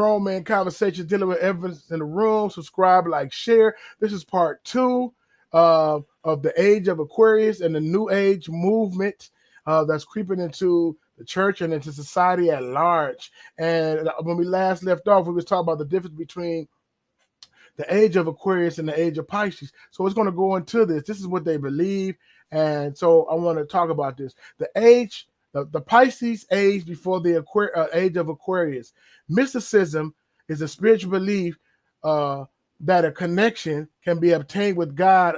grown man conversations dealing with evidence in the room. Subscribe, like, share. This is part 2 of the Age of Aquarius and the New Age movement that's creeping into the church and into society at large. And when we last left off, we was talking about the difference between the Age of Aquarius and the Age of Pisces. So it's going to go into this. This is what they believe. And so I want to talk about this. The Pisces age before the Age of Aquarius. Mysticism is a spiritual belief that a connection can be obtained with God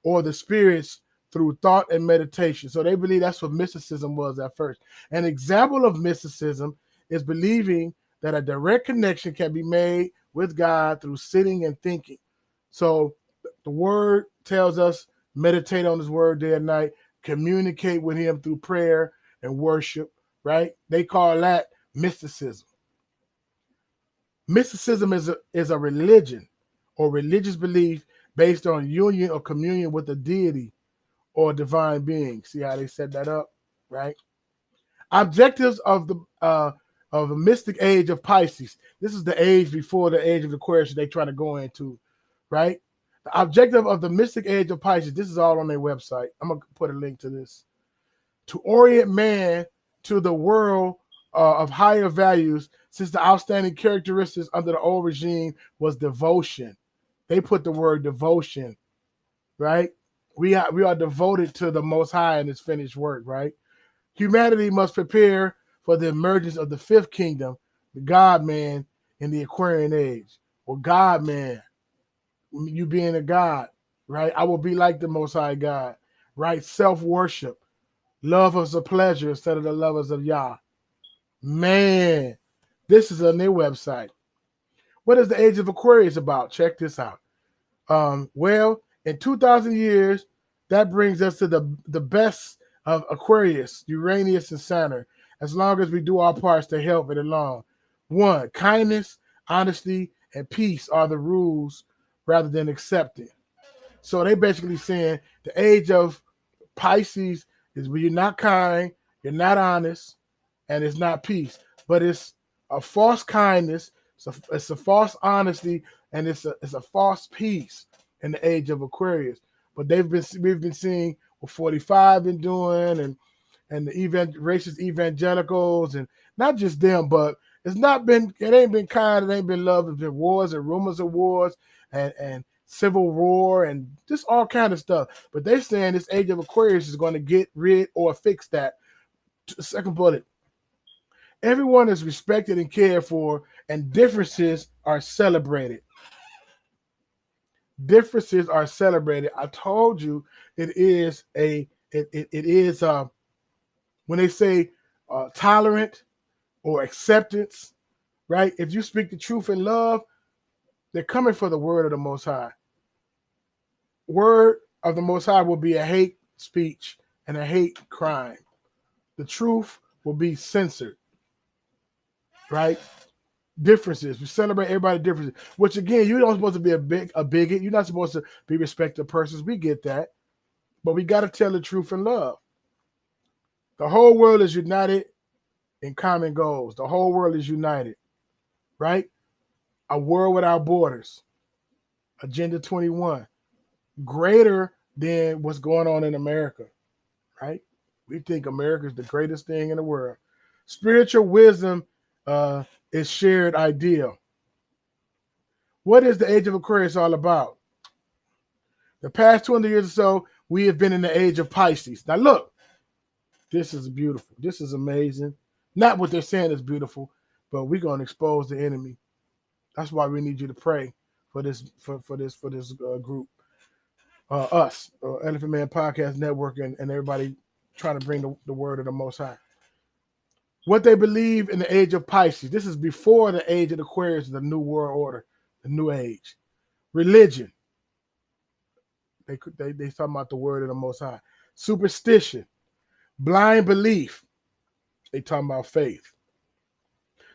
or the spirits through thought and meditation. So they believe that's what mysticism was at first. An example of mysticism is believing that a direct connection can be made with God through sitting and thinking. So the word tells us meditate on his word day and night, communicate with him through prayer and worship, right? They call that mysticism. Mysticism is a religion or religious belief based on union or communion with a deity or divine being. See how they set that up, right? Objectives of the mystic age of Pisces. This is the age before the Age of Aquarius they try to go into, right? The objective of the mystic age of Pisces, this is all on their website. I'm going to put a link to this. To orient man to the world of higher values, since the outstanding characteristics under the old regime was devotion. They put the word devotion, right? We are devoted to the Most High in His finished work, right? Humanity must prepare for the emergence of the fifth kingdom, the God-man in the Aquarian age. Or God-man, you being a God, right? I will be like the Most High God, right? Self-worship. Lovers of pleasure instead of the lovers of Yah. Man, this is on their website. What is the Age of Aquarius about? Check this out. Well, in 2,000 years, that brings us to the best of Aquarius, Uranus, and Saturn, as long as we do our parts to help it along. 1, kindness, honesty, and peace are the rules rather than accepting. So they basically saying the age of Pisces is when you're not kind, you're not honest, and it's not peace. But it's a false kindness, it's a false honesty, and it's a false peace in the age of Aquarius. But we've been seeing what 45 been doing, and the racist evangelicals, and not just them, but it ain't been kind, it ain't been love, it's been wars and rumors of wars and civil war and just all kind of stuff. But they're saying this Age of Aquarius is going to get rid or fix that. Second bullet. Everyone is respected and cared for, and differences are celebrated. Differences are celebrated. I told you it is when they say tolerant or acceptance, right? If you speak the truth in love, they're coming for the word of the Most High. Word of the Most High will be a hate speech and a hate crime. The truth will be censored, right? Differences. We celebrate everybody's differences, which again, you're not supposed to be a bigot. You're not supposed to be respected persons. We get that. But we got to tell the truth in love. The whole world is united in common goals. The whole world is united, right? A world without borders. Agenda 21. Greater than what's going on in America, right? We think America is the greatest thing in the world. Spiritual wisdom is shared ideal. What is the Age of Aquarius all about? The past 200 years or so, we have been in the Age of Pisces. Now look, this is beautiful. This is amazing. Not what they're saying is beautiful, but we're going to expose the enemy. That's why we need you to pray for this group. Us, Elephant Man Podcast Network, and everybody trying to bring the word of the Most High. What they believe in the Age of Pisces. This is before the Age of Aquarius, the New World Order, the New Age. Religion. They talking about the word of the Most High. Superstition. Blind belief. They talking about faith.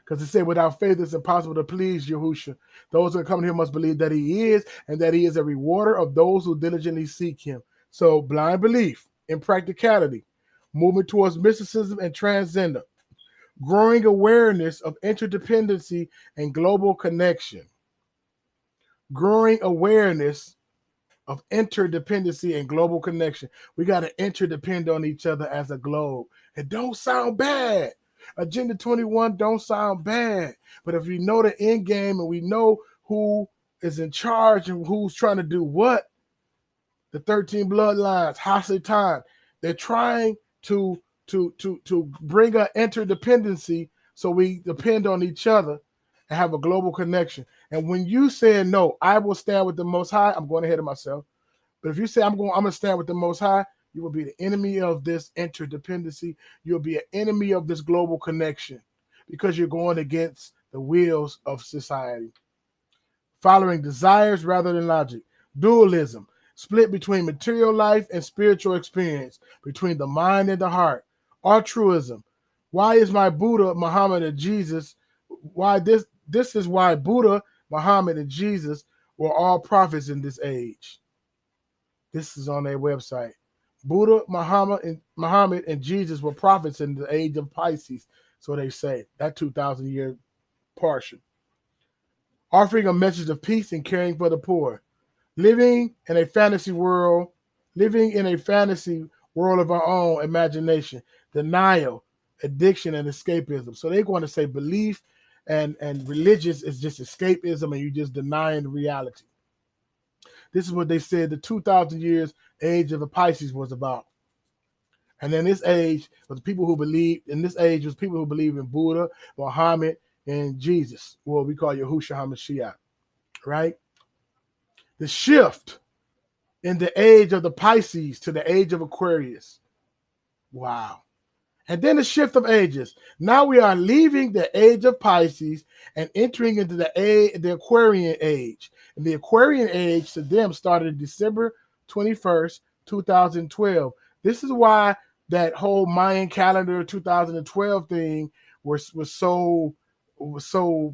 Because it said, without faith, it's impossible to please Yahushua. Those who come here must believe that he is, and that he is a rewarder of those who diligently seek him. So blind belief, impracticality, movement towards mysticism and transcendent. growing awareness of interdependency and global connection. Growing awareness of interdependency and global connection. We got to interdepend on each other as a globe. It don't sound bad. Agenda 21 don't sound bad. But if we know the end game and we know who is in charge and who's trying to do what, the 13 bloodlines, Hasatan, they're trying to bring an interdependency so we depend on each other and have a global connection. And when you say no, I will stand with the Most High, I'm going ahead of myself. But if you say I'm going to stand with the Most High, you will be the enemy of this interdependency. You'll be an enemy of this global connection because you're going against the wheels of society. Following desires rather than logic. Dualism, split between material life and spiritual experience, between the mind and the heart. Altruism. Why is my Buddha, Muhammad, and Jesus? Why this is why Buddha, Muhammad, and Jesus were all prophets in this age. This is on their website. Buddha, Muhammad, and Jesus were prophets in the age of Pisces. So they say that 2,000-year portion. Offering a message of peace and caring for the poor. Living in a fantasy world of our own imagination. Denial, addiction, and escapism. So they're going to say belief and religious is just escapism and you're just denying reality. This is what they said the 2,000 years age of the Pisces was about. And then this age was people who believe in Buddha, Muhammad, and Jesus. Well, we call Yahushua HaMashiach, right? The shift in the age of the Pisces to the age of Aquarius. Wow. And then the shift of ages. Now we are leaving the age of Pisces and entering into the Aquarian age. And the Aquarian age to them started December 21st, 2012. This is why that whole Mayan calendar 2012 thing was so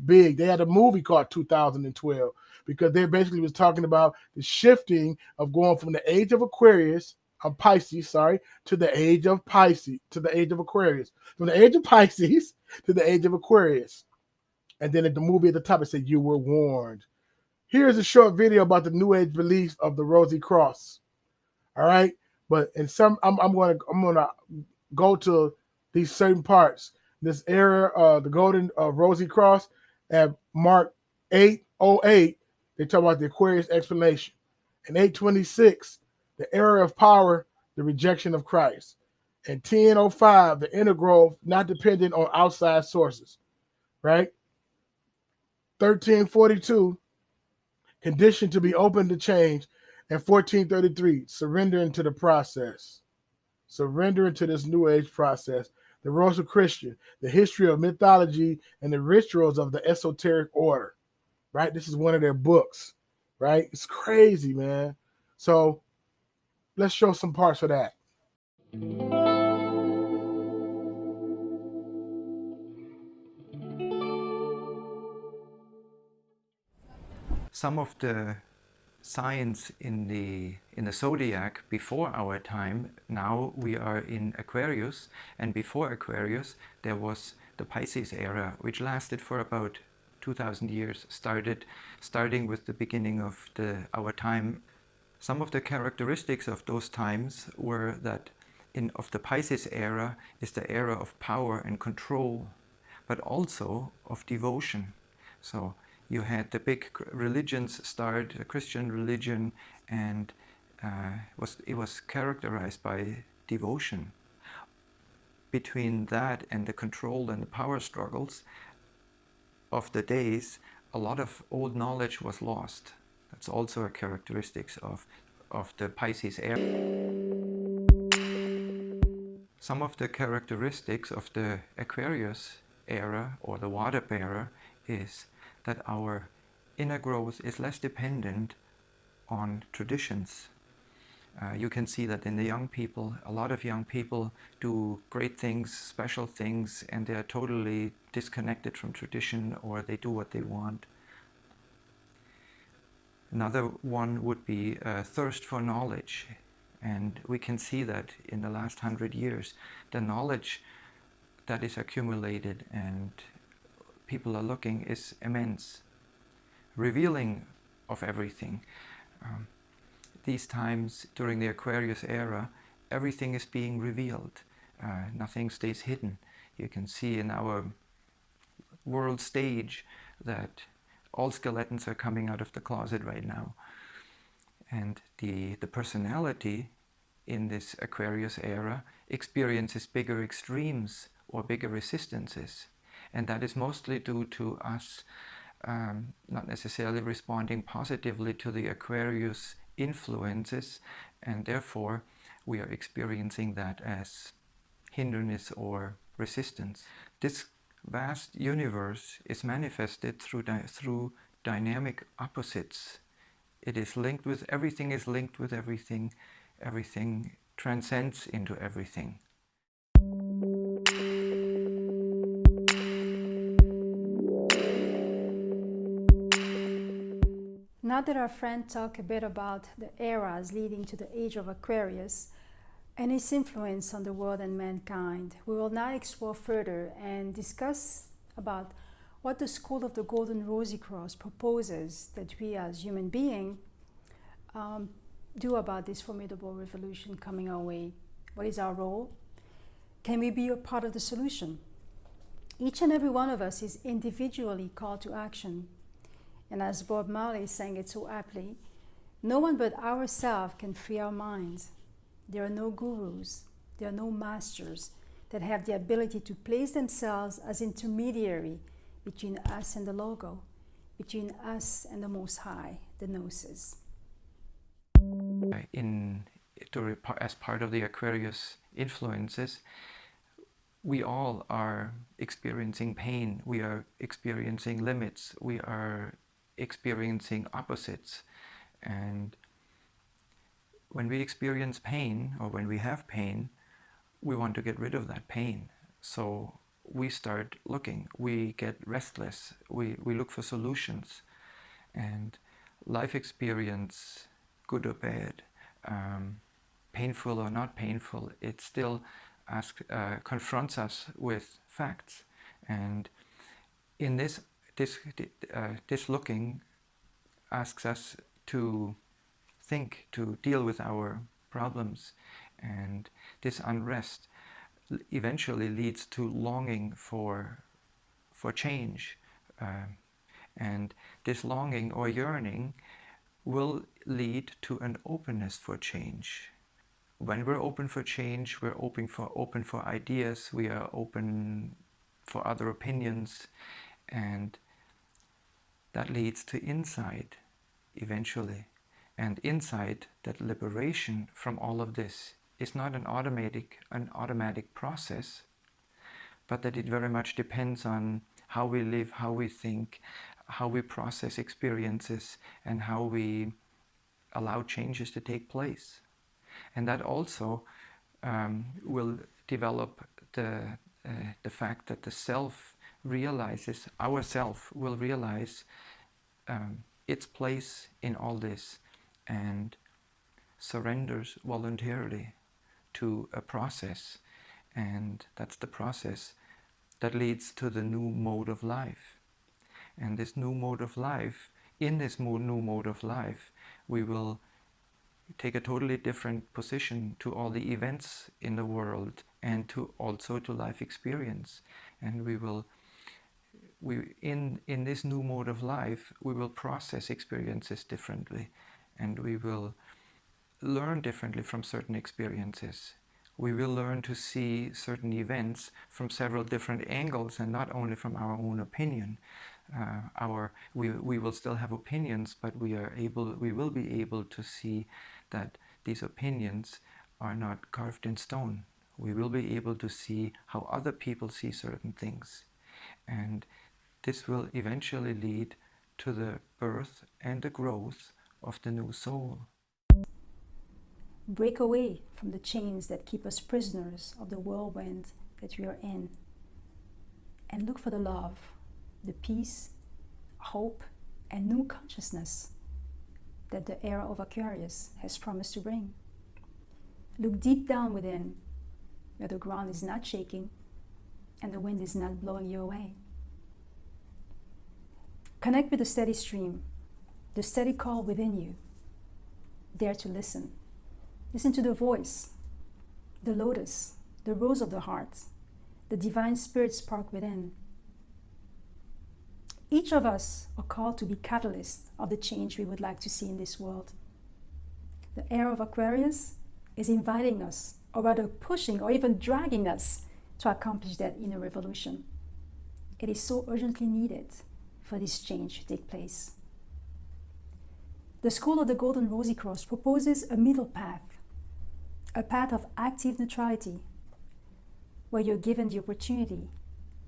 big. They had a movie called 2012 because they basically was talking about the shifting of going from the age of Aquarius, Pisces, to the age of Pisces, to the age of Aquarius. From the age of Pisces to the age of Aquarius. And then at the movie at the top, it said, "You were warned." Here's a short video about the New Age beliefs of the Rosy Cross. All right. But in some, I'm gonna go to these certain parts. This era, the Golden Rosy Cross at Mark 8:08, they talk about the Aquarius explanation. In 8:26, the era of power, the rejection of Christ. And 10:05, the inner growth, not dependent on outside sources. Right? 13:42, conditioned to be open to change. And 14:33, surrendering to the process. Surrendering to this New Age process. The Rosy Christian, the history of mythology and the rituals of the esoteric order. Right? This is one of their books. Right? It's crazy, man. So let's show some parts of that. Some of the signs in the zodiac before our time, now we are in Aquarius, and before Aquarius there was the Pisces era, which lasted for about 2,000 years, starting with the beginning of our time. Some of the characteristics of those times were that of the Pisces era is the era of power and control, but also of devotion. So you had the big religions start, the Christian religion, and it was characterized by devotion. Between that and the control and the power struggles of the days, a lot of old knowledge was lost. That's also a characteristic of the Pisces era. Some of the characteristics of the Aquarius era, or the water bearer, is that our inner growth is less dependent on traditions. You can see that in the young people, a lot of young people do great things, special things, and they are totally disconnected from tradition, or they do what they want. Another one would be a thirst for knowledge. And we can see that in the last 100 years, the knowledge that is accumulated and people are looking is immense, revealing of everything. These times during the Aquarius era, everything is being revealed. Nothing stays hidden. You can see in our world stage that all skeletons are coming out of the closet right now. And the personality in this Aquarius era experiences bigger extremes or bigger resistances. And that is mostly due to us not necessarily responding positively to the Aquarius influences, and therefore we are experiencing that as hindrance or resistance. This vast universe is manifested through dynamic opposites. It is linked with everything, is linked with everything. Everything transcends into everything. Now that our friend talked a bit about the eras leading to the Age of Aquarius and its influence on the world and mankind, we will now explore further and discuss about what the School of the Golden Rosy Cross proposes that we as human beings do about this formidable revolution coming our way. What is our role? Can we be a part of the solution? Each and every one of us is individually called to action. And as Bob Marley sang it so aptly, no one but ourselves can free our minds. There are no gurus, there are no masters that have the ability to place themselves as intermediary between us and the Logo, between us and the Most High, the Gnosis. As part of the Aquarius influences, we all are experiencing pain, we are experiencing limits, we are experiencing opposites. And when we experience pain, or when we have pain, we want to get rid of that pain. So we start looking, we get restless, we look for solutions. And life experience, good or bad, painful or not painful, it still confronts us with facts. And in this looking asks us to think, to deal with our problems, and this unrest eventually leads to longing for change, and this longing or yearning will lead to an openness for change. When we're open for change, we're open for ideas, we are open for other opinions, and that leads to insight eventually. And insight, that liberation from all of this, is not an automatic process, but that it very much depends on how we live, how we think, how we process experiences, and how we allow changes to take place. And that also will develop the fact that the self realizes, our self will realize its place in all this and surrenders voluntarily to a process. And that's the process that leads to the new mode of life. And this new mode of life, in this new mode of life, we will take a totally different position to all the events in the world and also to life experience. And in this new mode of life, we will process experiences differently, and we will learn differently from certain experiences. We will learn to see certain events from several different angles and not only from our own opinion. We will still have opinions, but we will be able to see that these opinions are not carved in stone. We will be able to see how other people see certain things. And this will eventually lead to the birth and the growth of the new soul. Break away from the chains that keep us prisoners of the whirlwind that we are in, and look for the love, the peace, hope, and new consciousness that the era of Aquarius has promised to bring. Look deep down within, where the ground is not shaking, and the wind is not blowing you away. Connect with the steady stream, the steady call within you. Dare to listen. Listen to the voice, the lotus, the rose of the heart, the divine spirit spark within. Each of us are called to be catalysts of the change we would like to see in this world. The era of Aquarius is inviting us, or rather pushing or even dragging us to accomplish that inner revolution. It is so urgently needed for this change to take place. The School of the Golden Rosy Cross proposes a middle path, a path of active neutrality, where you're given the opportunity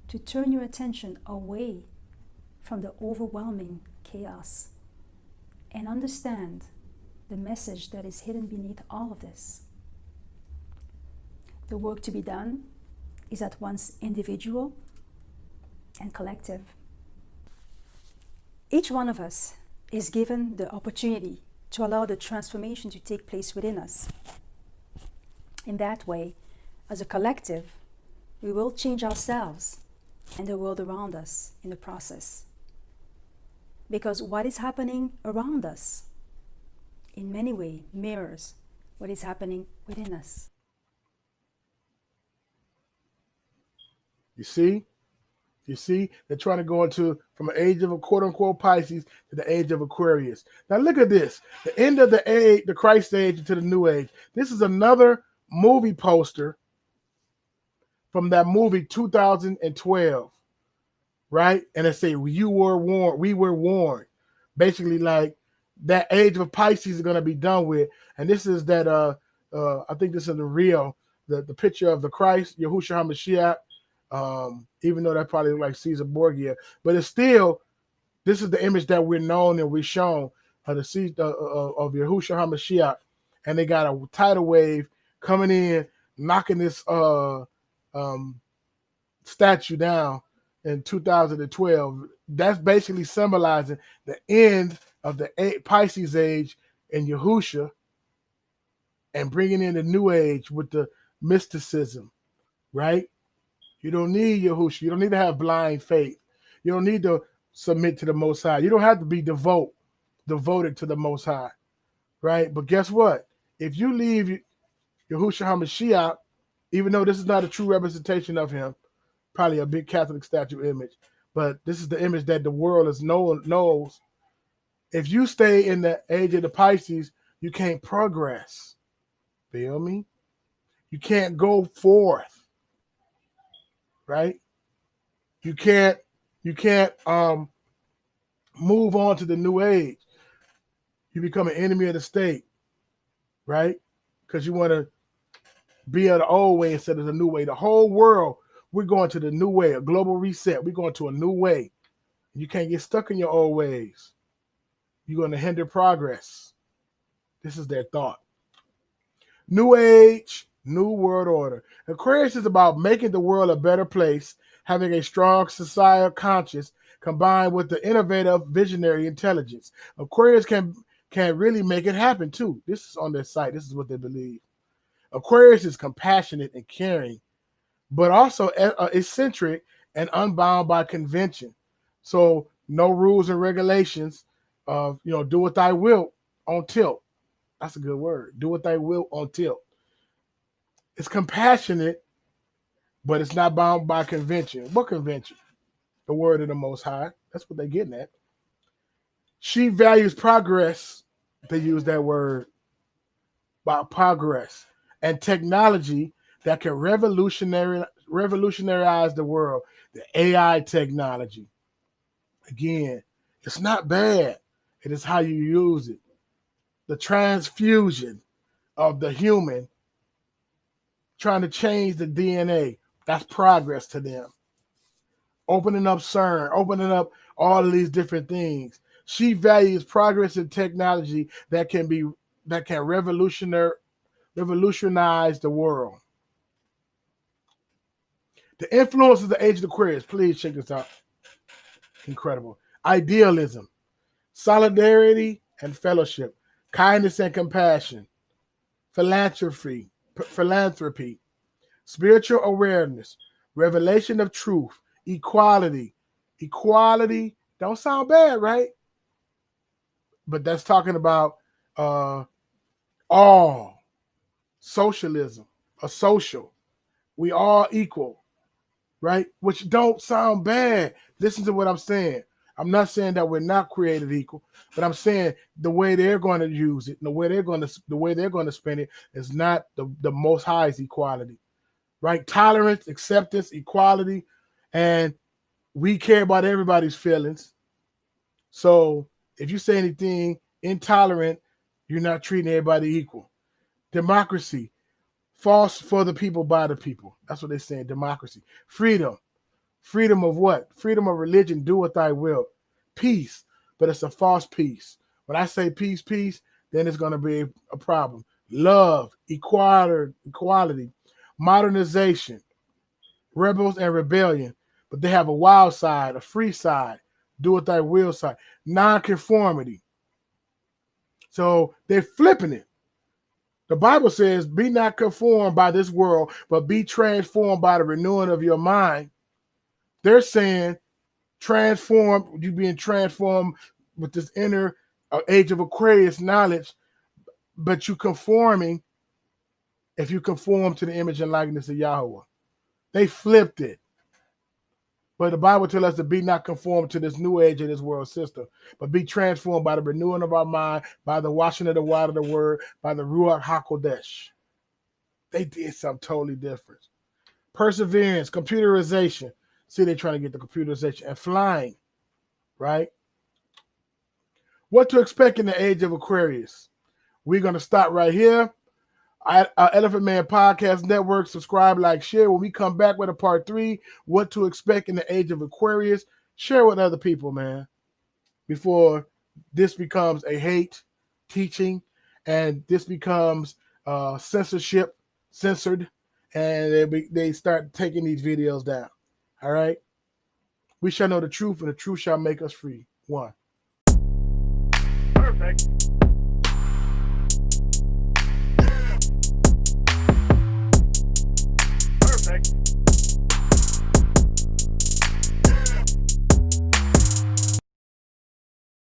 to turn your attention away from the overwhelming chaos and understand the message that is hidden beneath all of this. The work to be done is at once individual and collective. Each one of us is given the opportunity to allow the transformation to take place within us. In that way, as a collective, we will change ourselves and the world around us in the process. Because what is happening around us, in many ways, mirrors what is happening within us. You see? You see? They're trying to go into from an age of a quote-unquote Pisces to the age of Aquarius. Now look at this. The end of the age, the Christ age into the new age. This is another movie poster from that movie 2012, right? And it say, you were warned, we were warned. Basically, like that age of Pisces is going to be done with. And this is that, I think this is the real, the picture of the Christ, Yahushua HaMashiach, even though that probably look like Caesar Borgia. But it's still, this is the image that we're known and we're shown of the of Yahushua HaMashiach. And they got a tidal wave coming in, knocking this statue down in 2012. That's basically symbolizing the end of the Pisces age in Yahushua and bringing in the new age with the mysticism, right? You don't need Yahushua. You don't need to have blind faith. You don't need to submit to the Most High. You don't have to be devoted to the Most High, right? But guess what? If you leave Yahushua HaMashiach, even though this is not a true representation of him, probably a big Catholic statue image, but this is the image that the world knows. If you stay in the age of the Pisces, you can't progress. Feel me? You can't go forth, right? You can't move on to the new age. You become an enemy of the state, right? Because you want to be of the old way instead of the new way. The whole world, we're going to the new way, a global reset. We're going to a new way. You can't get stuck in your old ways. You're going to hinder progress. This is their thought. New age, new world order. Aquarius is about making the world a better place, having a strong societal conscience combined with the innovative visionary intelligence. Aquarius can really make it happen too. This is on their site. This is what they believe. Aquarius is compassionate and caring, but also eccentric and unbound by convention. So no rules and regulations of, do what thy will on tilt. That's a good word. Do what thy will on tilt. It's compassionate, but it's not bound by convention. What convention? The word of the Most High. That's what they're getting at. She values progress. They use that word about progress and technology that can revolutionize the world. The AI technology. Again, it's not bad. It is how you use it. The transfusion of the human, trying to change the DNA. That's progress to them. Opening up CERN, opening up all of these different things. She values progress in technology that can revolutionize the world. The influence of the age of Aquarius. Please check this out. Incredible. Idealism, solidarity and fellowship, kindness and compassion, philanthropy, spiritual awareness, revelation of truth, equality. Equality don't sound bad, right? But that's talking about all socialism, a social. We all equal, right? Which don't sound bad. Listen to what I'm saying. I'm not saying that we're not created equal, but I'm saying the way they're going to use it, the way they're going to spend it is not the Most High's equality, right? Tolerance, acceptance, equality, and we care about everybody's feelings. So if you say anything intolerant, you're not treating everybody equal. Democracy, false for the people by the people. That's what they're saying. Democracy, freedom. Freedom of what? Freedom of religion, do what thy will. Peace, but it's a false peace. When I say peace, then it's going to be a problem. Love, equality, modernization, rebels and rebellion, but they have a wild side, a free side, do what thy will side, non-conformity. So they're flipping it. The Bible says, be not conformed by this world, but be transformed by the renewing of your mind. They're saying transform, you being transformed with this inner Age of Aquarius knowledge, but you conforming if you conform to the image and likeness of Yahweh. They flipped it. But the Bible tells us to be not conformed to this new age of this world system, but be transformed by the renewing of our mind, by the washing of the water of the word, by the Ruach HaKodesh. They did something totally different. Perseverance, computerization. See, they're trying to get the computerization. And flying, right? What to expect in the Age of Aquarius? We're going to stop right here. Elephant Man Podcast Network. Subscribe, like, share. When we come back with a part 3, what to expect in the Age of Aquarius, share with other people, man, before this becomes a hate teaching and this becomes censored, and they start taking these videos down. All right? We shall know the truth, and the truth shall make us free. 1. Perfect.